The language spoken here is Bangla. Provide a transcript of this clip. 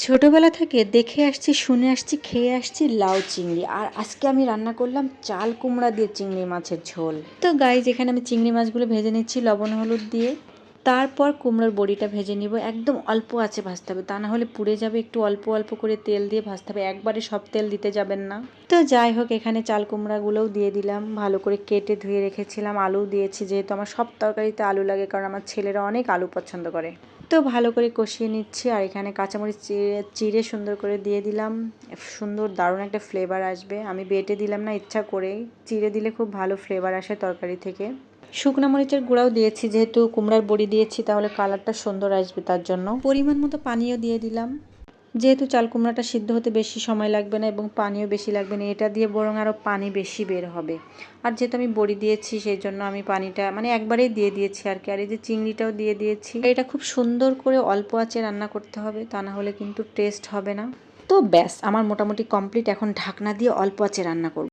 ছোটবেলা থেকে দেখে আসছি, শুনে আসছি, খেয়ে আসছি লাউ চিংড়ি। আর আজকে আমি রান্না করলাম চাল কুমড়া দিয়ে চিংড়ি মাছের ঝোল। তো গাইজ, এখানে আমি চিংড়ি মাছগুলো ভেজে নিচ্ছি লবণ হলুদ দিয়ে। তারপর কুমড়োর বড়িটা ভেজে নিব। একদম অল্প আঁচে ভাজতে হবে, তা না হলে পুড়ে যাবে। একটু অল্প অল্প করে তেল দিয়ে ভাজতে হবে, একবারে সব তেল দিতে যাবেন না। তো যাই হোক, এখানে চাল কুমড়াগুলোও দিয়ে দিলাম, ভালো করে কেটে ধুয়ে রেখেছিলাম। আলু দিয়েছি, যেহেতু আমার সব তরকারিতে আলু লাগে, কারণ আমার ছেলেরা অনেক আলু পছন্দ করে। তো ভালো করে কষিয়ে নিচ্ছি। আর এখানে কাঁচামরিচ চিড়ে চিড়ে সুন্দর করে দিয়ে দিলাম। সুন্দর দারুণ একটা ফ্লেভার আসবে। আমি বেটে দিলাম না, ইচ্ছা করেই। চিড়ে দিলে খুব ভালো ফ্লেভার আসে তরকারি থেকে। শুকনো মরিচের গুঁড়াও দিয়েছি, যেহেতু কুমড়ার বড়ি দিয়েছি, তাহলে কালারটা সুন্দর আসবে তার জন্য। পরিমাণ মতো পানিও দিয়ে দিলাম, যেহেতু চাল কুমড়াটা সিদ্ধ হতে বেশি সময় লাগবে না এবং পানিও বেশি লাগবে না। এটা দিয়ে বরং আরও পানি বেশি বের হবে। আর যেহেতু আমি বড়ি দিয়েছি, সেই জন্য আমি পানিটা একবারেই দিয়ে দিয়েছি আর কি। আর এই যে চিংড়িটাও দিয়ে দিয়েছি। এটা খুব সুন্দর করে অল্প আঁচে রান্না করতে হবে, তা না হলে কিন্তু টেস্ট হবে না। তো ব্যাস, আমার মোটামুটি কমপ্লিট। এখন ঢাকনা দিয়ে অল্প আঁচে রান্না করব।